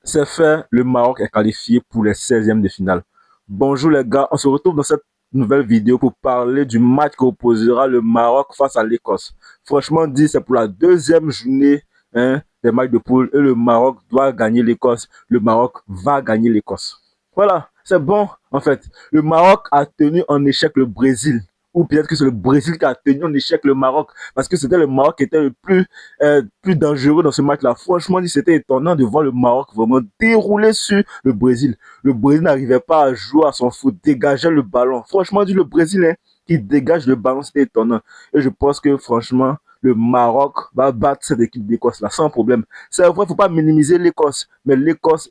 C'est fait, le Maroc est qualifié pour les 16e de finale. Bonjour les gars, on se retrouve dans cette nouvelle vidéo pour parler du match qui opposera le Maroc face à l'Écosse. Franchement dit, c'est pour la deuxième journée des matchs de poule et le Maroc doit gagner l'Écosse. Le Maroc va gagner l'Écosse. Voilà, c'est bon en fait. Le Maroc a tenu en échec le Brésil. Ou peut-être que c'est le Brésil qui a tenu en échec le Maroc. Parce que c'était le Maroc qui était le plus dangereux dans ce match-là. Franchement, c'était étonnant de voir le Maroc vraiment dérouler sur le Brésil. Le Brésil n'arrivait pas à jouer à son foot, dégageait le ballon. Franchement, le Brésil qui dégage le ballon, c'était étonnant. Et je pense que franchement, le Maroc va battre cette équipe d'Écosse-là sans problème. C'est vrai, il ne faut pas minimiser l'Écosse, mais l'Écosse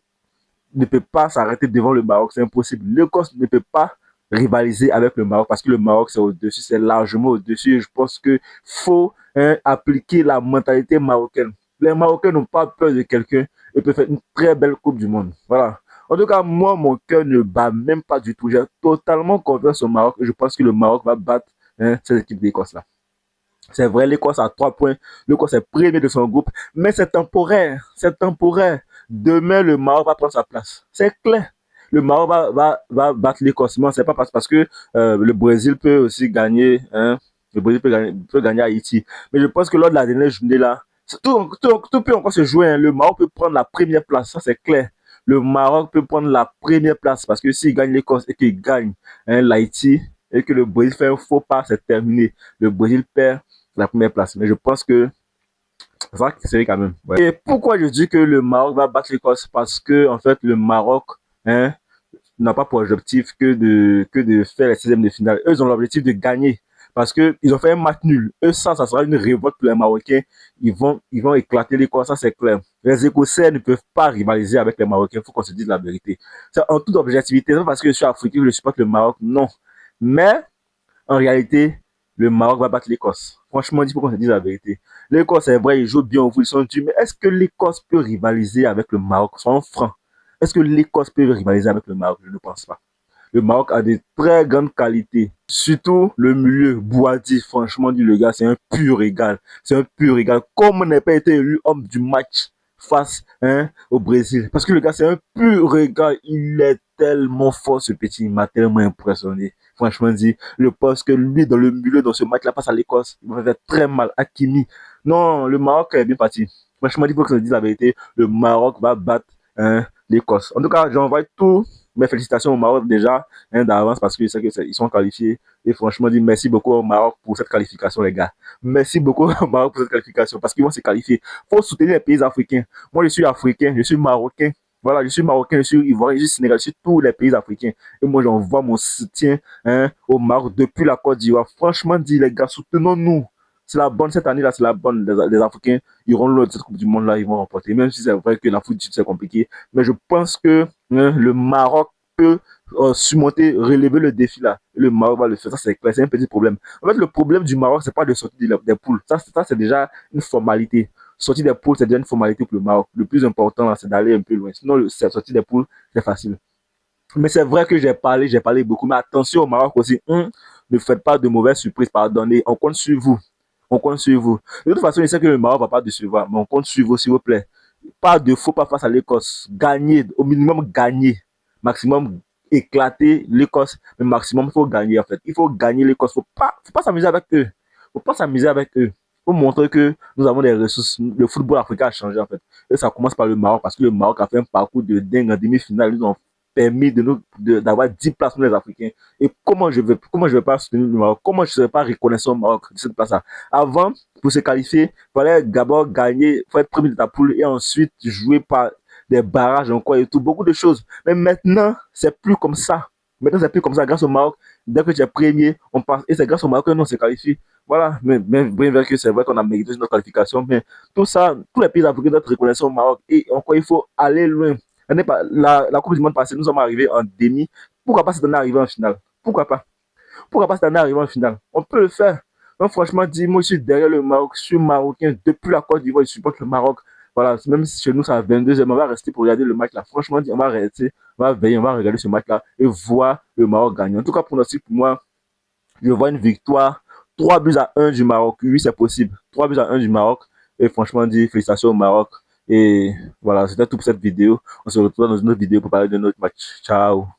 ne peut pas s'arrêter devant le Maroc, c'est impossible. L'Écosse ne peut pas rivaliser avec le Maroc parce que le Maroc c'est au-dessus, c'est largement au-dessus. Et je pense qu'il faut appliquer la mentalité marocaine. Les Marocains n'ont pas peur de quelqu'un et peuvent faire une très belle Coupe du Monde. Voilà. En tout cas, moi, mon cœur ne bat même pas du tout. J'ai totalement confiance au Maroc et je pense que le Maroc va battre cette équipe d'Écosse-là. C'est vrai, l'Écosse a 3 points. L'Écosse est premier de son groupe. Mais c'est temporaire. C'est temporaire. Demain, le Maroc va prendre sa place. C'est clair. Le Maroc va battre l'Écosse. Mais on ne sait pas parce que le Brésil peut aussi gagner. Le Brésil peut gagner Haïti. Mais je pense que lors de la dernière journée, là, tout peut encore se jouer. Le Maroc peut prendre la première place. Ça, c'est clair. Le Maroc peut prendre la première place parce que s'il gagne l'Écosse et qu'il gagne l'Haïti et que le Brésil fait un faux pas, c'est terminé. Le Brésil perd la première place. Mais je pense que ça va serrer quand même. Ouais. Et pourquoi je dis que le Maroc va battre l'Écosse? Parce que, en fait, le Maroc n'a pas pour objectif que de faire les 16e de finale. Eux, ils ont l'objectif de gagner. Parce qu'ils ont fait un match nul. Eux, ça sera une révolte pour les Marocains. Ils vont éclater l'Écosse, ça c'est clair. Les Écossais ne peuvent pas rivaliser avec les Marocains. Il faut qu'on se dise la vérité. C'est en toute objectivité. C'est pas parce que je suis africain que je supporte le Maroc. Non. Mais, en réalité, le Maroc va battre l'Écosse. Franchement, il faut qu'on se dise la vérité. L'Écosse, c'est vrai, ils jouent bien au foot, ils sont durs, mais est-ce que l'Écosse peut rivaliser avec le Maroc? Soyons francs. Est-ce que l'Écosse peut rivaliser avec le Maroc? Je ne pense pas. Le Maroc a de très grandes qualités. Surtout le milieu, Boadi, franchement dit le gars, c'est un pur égal. C'est un pur égal. Comme on n'a pas été élu homme du match face au Brésil. Parce que le gars, c'est un pur égal. Il est tellement fort, ce petit. Il m'a tellement impressionné. Franchement dit, je pense que lui, dans le milieu, dans ce match-là, face à l'Écosse, il va faire très mal. Hakimi. Non, le Maroc est bien parti. Franchement, il faut que je dise la vérité. Le Maroc va battre l'Écosse. En tout cas, j'envoie tout mes félicitations au Maroc déjà d'avance parce que c'est qu'ils sont qualifiés. Et franchement, dis merci beaucoup au Maroc pour cette qualification, les gars. Merci beaucoup au Maroc pour cette qualification parce qu'ils vont se qualifier. Il faut soutenir les pays africains. Moi, je suis africain, je suis marocain. Voilà, je suis marocain, je suis ivoirien, je suis sénégalais, je suis tous les pays africains. Et moi, j'envoie mon soutien au Maroc depuis la Côte d'Ivoire. Franchement, dis les gars, soutenons-nous. C'est la bonne cette année-là, c'est la bonne. Les Africains iront loin de cette Coupe du Monde-là, ils vont remporter. Même si c'est vrai que la foot c'est compliqué. Mais je pense que le Maroc peut surmonter, relever le défi là. Le Maroc va le faire. Ça, c'est clair, c'est un petit problème. En fait, le problème du Maroc, c'est pas de sortir des poules. Ça c'est déjà une formalité. Sortir des poules, c'est déjà une formalité pour le Maroc. Le plus important, là, c'est d'aller un peu loin. Sinon, sortir des poules, c'est facile. Mais c'est vrai que j'ai parlé beaucoup. Mais attention au Maroc aussi. Ne faites pas de mauvaises surprises, pardonnez. On compte sur vous. On compte sur vous. De toute façon, je sais que le Maroc ne va pas décevoir, mais on compte sur vous, s'il vous plaît. Pas de faux pas face à l'Écosse. Gagnez, au minimum gagner. Maximum éclater l'Écosse, mais maximum il faut gagner en fait. Il faut gagner l'Écosse. Faut pas s'amuser avec eux. Faut pas s'amuser avec eux. Faut montrer que nous avons des ressources. Le football africain a changé en fait. Et ça commence par le Maroc parce que le Maroc a fait un parcours de dingue en demi-finale. Ils ont permis d'avoir 10 places pour les Africains. Et comment je vais pas soutenir le Maroc? Comment je ne serais pas reconnaissant au Maroc de cette place-là? Avant, pour se qualifier, il fallait d'abord gagner, il faut être premier de ta poule et ensuite jouer par des barrages encore et tout, beaucoup de choses. Mais maintenant, c'est plus comme ça. Maintenant, c'est plus comme ça grâce au Maroc. Dès que tu es premier, on passe. Et c'est grâce au Maroc que nous on s'est qualifié. Voilà, mais bien vrai que c'est vrai qu'on a mérité notre qualification, mais tout ça, tous les pays africains doivent être reconnaissants au Maroc. Et encore, il faut aller loin. La Coupe du Monde passée, nous sommes arrivés en demi. Pourquoi pas cette année arriver en finale? Pourquoi pas? Pourquoi pas cette année arriver en finale? On peut le faire. Donc, franchement, dis-moi, je suis derrière le Maroc, je suis marocain. Depuis la Côte d'Ivoire, je supporte le Maroc. Voilà, même si chez nous, c'est à 22h, on va rester pour regarder le match là. Franchement, on va rester, on va veiller, on va regarder ce match là et voir le Maroc gagner. En tout cas, pour moi, je vois une victoire 3 buts à 1 du Maroc. Oui, c'est possible. 3 buts à 1 du Maroc. Et franchement, dit félicitations au Maroc. Et voilà, c'était tout pour cette vidéo. On se retrouve dans une autre vidéo pour parler de notre match. Ciao.